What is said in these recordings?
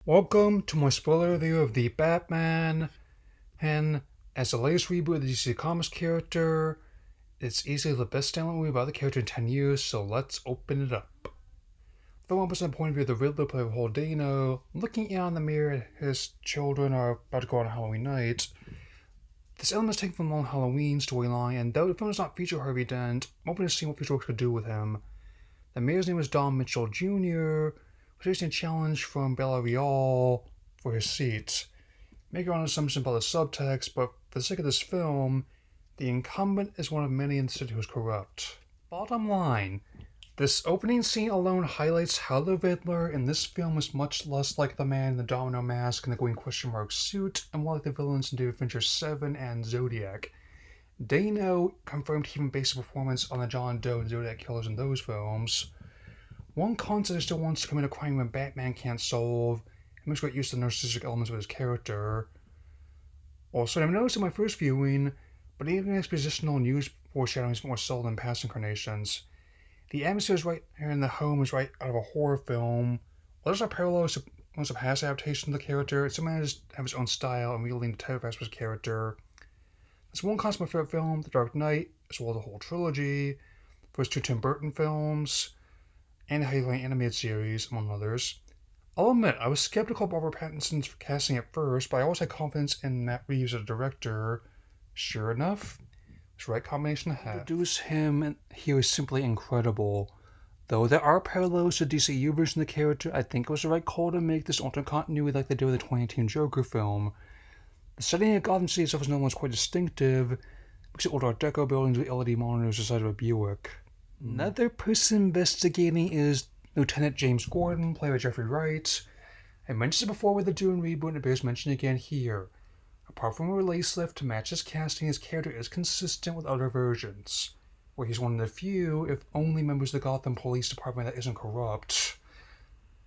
Welcome to my spoiler review of the Batman, and as the latest reboot of the DC Comics character, it's easily the best standalone movie about the character in 10 years, so let's open it up. The film opens from the point of view of the Riddler played by Paul Dano, looking out in the mirror his children are about to go on Halloween night. This element is taken from the Long Halloween storyline, and though the film does not feature Harvey Dent, I'm open to see what future works could do with him. The mayor's name is Don Mitchell Jr., facing a challenge from Bella Real for his seat. Make your own assumption about the subtext, but for the sake of this film, the incumbent is one of many in the city who is corrupt. Bottom line, this opening scene alone highlights how the Riddler in this film is much less like the man in the domino mask and the green question mark suit, and more like the villains in David Fincher's Seven and Zodiac. Dano confirmed he even based his performance on the John Doe and Zodiac killers in those films. One concept is still wants to commit a crime when Batman can't solve, and makes great use of the narcissistic elements of his character. Also, I've noticed in my first viewing, but even expositional news foreshadowing is more subtle than past incarnations. The atmosphere is right here in the home is right out of a horror film. While there's a parallel to most of past adaptations of the character, it still manages to have its own style and wielding the type of aspects of his character. There's one concept of my favorite film, The Dark Knight, as well as the whole trilogy, first two Tim Burton films, and the Halo animated series, among others. I'll admit, I was skeptical of Robert Pattinson's casting at first, but I always had confidence in Matt Reeves as a director. Sure enough, it's the right combination to have. To introduce him here is simply incredible. Though there are parallels to the DCU version of the character, I think it was the right call to make this alternate continuity like they did with the 2018 Joker film. The setting of Gotham City itself is no one's quite distinctive, because the old Art Deco buildings with LED monitors the size of a Buick. Another person investigating is Lieutenant James Gordon, played by Jeffrey Wright. I mentioned it before with the Dune reboot and it bears mentioning again here. Apart from a release lift to match his casting, his character is consistent with other versions, where he's one of the few, if only, members of the Gotham Police Department that isn't corrupt.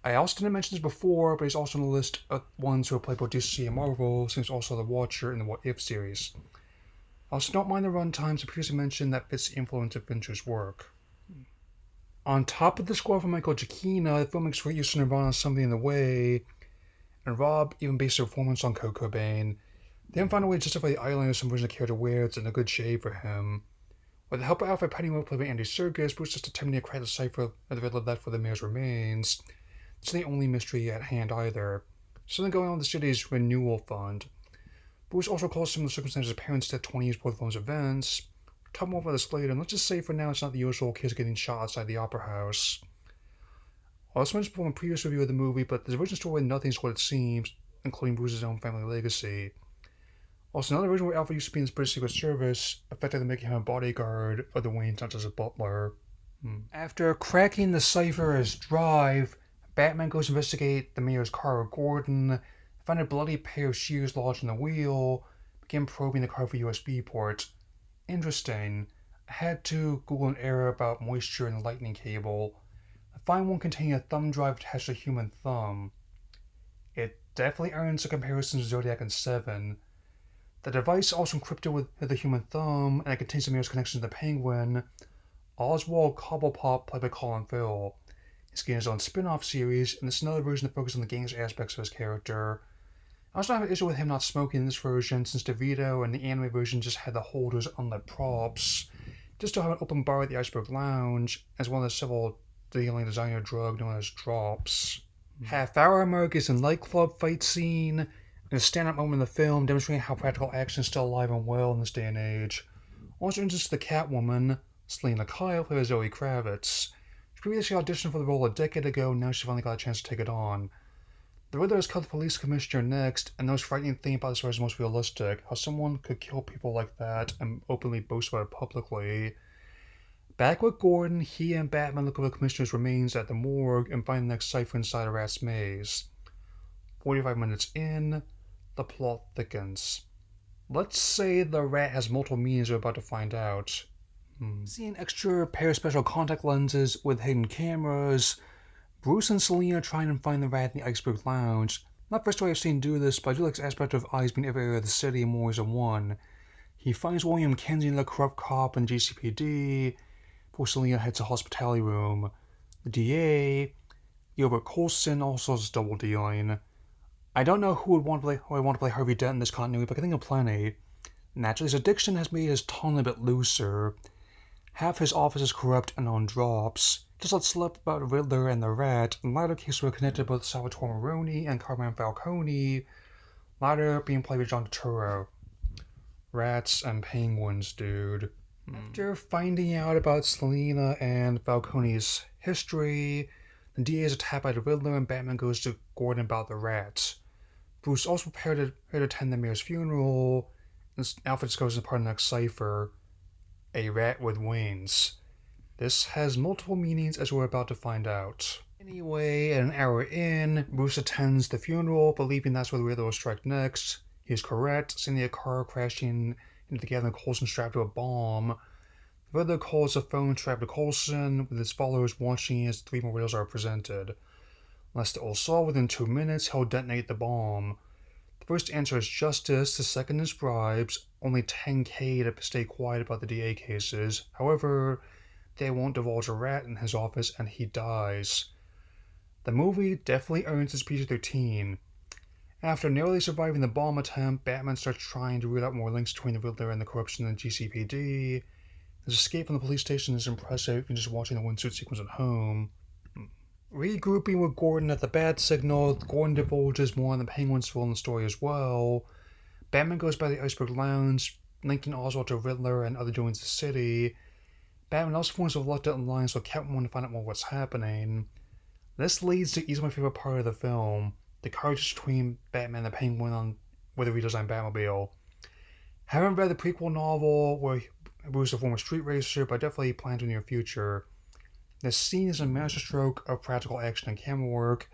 I also didn't mention this before, but he's also on the list of ones who have played both DC and Marvel, since he's also the Watcher in the What If series. I also don't mind the runtimes I previously mentioned that fits the influence of Fincher's work. On top of the score from Michael Giacchino, the film makes great use of Nirvana's Something in the Way, and Rob even based their performance on Kurt Cobain. They haven't found a way to justify the eyeliner some version of the character wears and a good shade for him. With the help of Alfred Pennyworth played by Andy Serkis, Bruce just attempting to crack the cipher of the Riddler left for the mayor's remains. It's the only mystery at hand either. Something going on with the city's renewal fund. Bruce also calls some of the circumstances of parents' death 20 years before the film's events. Talk more about this later, and let's just say for now it's not the usual kids getting shot outside the opera house. I also mentioned before in a previous review of the movie, but there's a version story where nothing's what it seems, including Bruce's own family legacy. Also, another version where Alfred used to be in the British Secret Service, effectively making him a bodyguard of the Waynes, not just a butler. After cracking the cipher's drive, Batman goes to investigate the mayor's car with Gordon, find a bloody pair of shears lodged in the wheel, begin probing the car for USB ports. Interesting. I had to Google an error about moisture in the lightning cable. I find one containing a thumb drive attached to a human thumb. It definitely earns a comparison to Zodiac and Seven. The device is also encrypted with the human thumb, and it contains the mayor's connection to the Penguin. Oswald Cobblepot, played by Colin Farrell. He's getting his own spin-off series, and this is another version that focuses on the gangster aspects of his character. I also have an issue with him not smoking in this version, since DeVito and the anime version just had the holders unlit props. Just to have an open bar at the Iceberg Lounge, as one of the several dealing designer drug known as drops. Half-hour mark is a nightclub fight scene, and a stand-up moment in the film demonstrating how practical action is still alive and well in this day and age. Also introduced the Catwoman, Selena Kyle, played by Zoe Kravitz. She previously auditioned for the role a decade ago, and now she finally got a chance to take it on. The Riddler is called the police commissioner next, and the most frightening thing about this story is most realistic, how someone could kill people like that and openly boast about it publicly. Back with Gordon, he and Batman look over the commissioner's remains at the morgue and find the next cipher inside a rat's maze. 45 minutes in, the plot thickens. Let's say the rat has multiple meanings we're about to find out. See an extra pair of special contact lenses with hidden cameras. Bruce and Selena try and find the rat in the Iceberg Lounge. Not the first way I've seen do this, but I do like this aspect of eyes being every area of the city in more ways than one. He finds William Kenzie, the corrupt cop in GCPD, before Selena heads to hospitality room. The DA, Gilbert Colston, also has double dealing. I don't know who would want to play Harvey Dent in this continuity, but I can think of plenty. Naturally, his addiction has made his tongue a bit looser. Half his office is corrupt and on drops. Just let slip about Riddler and the Rat, and latter cases were connected with Salvatore Maroni and Carmine Falcone, latter being played by John Turturro. Rats and penguins, dude. After finding out about Selina and Falcone's history, the DA is attacked by the Riddler and Batman goes to Gordon about the rats. Bruce also prepared to attend the mayor's funeral, and Alfred discovers a part of the next cipher, a rat with wings. This has multiple meanings as we're about to find out. Anyway, an hour in, Bruce attends the funeral, believing that's where the Riddler will strike next. He is correct, seeing a car crashing into the gathering Coulson strapped to a bomb. The Riddler calls the phone strapped to Coulson, with his followers watching as 3 more riddles are presented. Unless they're all solved within 2 minutes, he'll detonate the bomb. The first answer is justice, the second is bribes, only $10,000 to stay quiet about the DA cases. However, they won't divulge a rat in his office and he dies. The movie definitely earns its PG-13. After narrowly surviving the bomb attempt, Batman starts trying to root out more links between the Riddler and the corruption in the GCPD. His escape from the police station is impressive even just watching the windsuit sequence at home. Regrouping with Gordon at the bat signal, Gordon divulges more on the Penguin's role in the story as well. Batman goes by the Iceberg Lounge, linking Oswald to Riddler and other doings in the city. Batman also forms a reluctant alliance with Catwoman to find out more what's happening. This leads to easily my favorite part of the film, the carriage between Batman and the Penguin on with a redesigned Batmobile. Haven't read the prequel novel where Bruce is a former street racer, but definitely plan to in the near future. This scene is a masterstroke of practical action and camera work.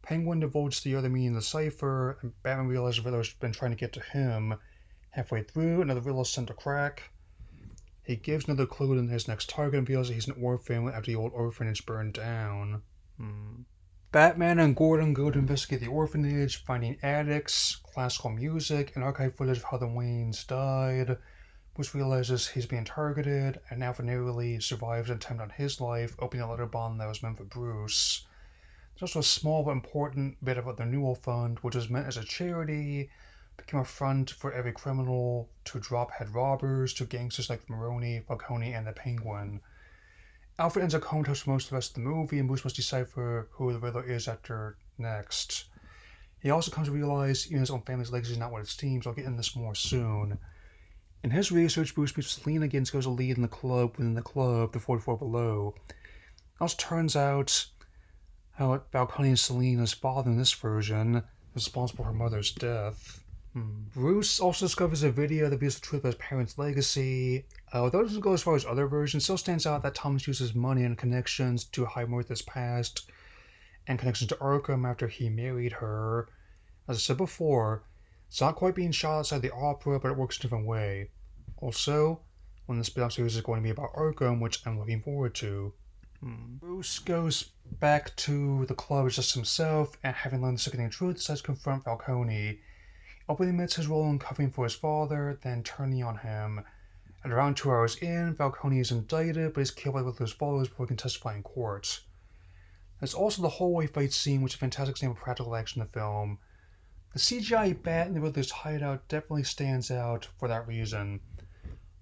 Penguin divulges the other meaning of the cipher, and Batman realizes Riddler's been trying to get to him. Halfway through, another riddle is sent to crack. He gives another clue to his next target and realizes he's an orphan after the old orphanage burned down. Batman and Gordon go to investigate the orphanage, finding attics, classical music, and archive footage of how the Waynes died. Bruce realizes he's being targeted, and Alfred narrowly survives an attempt on his life, opening a letter bomb that was meant for Bruce. There's also a small but important bit about the Newell Fund, which was meant as a charity, became a fund for every criminal, to drop head robbers, to gangsters like Maroni, Falcone, and the Penguin. Alfred ends up comatose for most of the rest of the movie, and Bruce must decipher who the Riddler is after next. He also comes to realize even his own family's legacy is not what it seems. I'll get into this more soon. In his research, Bruce meets Selina again and goes to lead in the club within the club, the 44 Below. It also turns out how Falcone is Selina's father in this version, responsible for her mother's death. Bruce also discovers a video that reveals the truth about his parents' legacy. Although it doesn't go as far as other versions, it still stands out that Thomas uses money and connections to hide Martha's past and connections to Arkham after he married her. As I said before, it's not quite being shot outside the opera, but it works a different way. Also, when the spin-off series is going to be about Arkham, which I'm looking forward to. Bruce goes back to the club as just himself, and having learned the sickening truth, decides to confront Falcone. Openly admits his role in covering for his father, then turning on him. At around 2 hours in, Falcone is indicted, but is killed by Riddler's followers before he can testify in court. There's also the hallway fight scene, which is a fantastic example of practical action in the film. The CGI bat in the Riddler's hideout definitely stands out for that reason.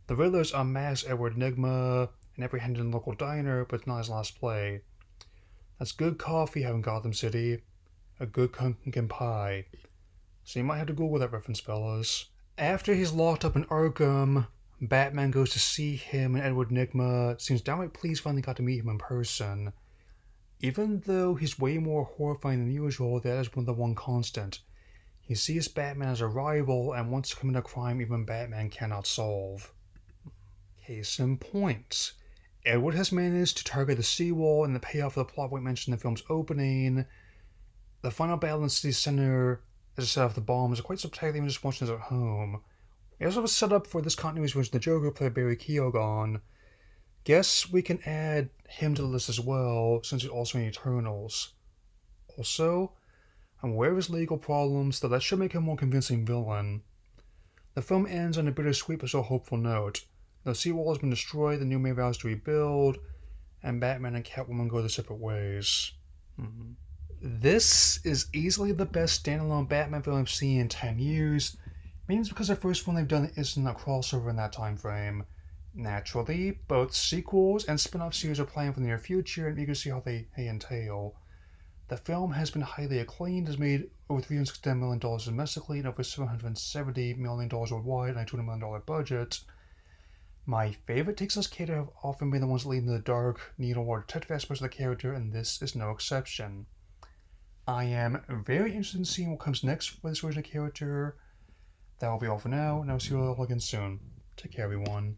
The Riddler's unmasked Edward Nygma and apprehended in a local diner, but it's not his last play. That's good coffee out in Gotham City, a good pumpkin pie. So you might have to Google that reference, fellas. After he's locked up in Arkham, Batman goes to see him, and Edward Nygma seems downright pleased finally got to meet him in person. Even though he's way more horrifying than usual, that is the one constant. He sees Batman as a rival and wants to commit a crime even Batman cannot solve. Case in point. Edward has managed to target the seawall, and the payoff for the plot point mentioned in the film's opening. The final battle in the city center as a set off the bombs are quite spectacular even just watching this at home. We also have a setup for this continuity's version of the Joker played by Barry Keoghan. Guess we can add him to the list as well, since he's also in Eternals. Also, I'm aware of his legal problems, though that should make him a more convincing villain. The film ends on a bittersweet but still hopeful note. The seawall has been destroyed, the new mayor vows to rebuild, and Batman and Catwoman go their separate ways. This is easily the best standalone Batman film I've seen in 10 years. Maybe it's because the first one they've done isn't a crossover in that time frame. Naturally, both sequels and spin-off series are planned for the near future, and you can see how they entail. The film has been highly acclaimed, has made over $360 million domestically and over $770 million worldwide on a $200 million budget. My favorite takes on this character have often been the ones leading the dark, neo-noir detective aspects of the character, and this is no exception. I am very interested in seeing what comes next for this version of the character. That will be all for now, and I'll see you all again soon. Take care, everyone.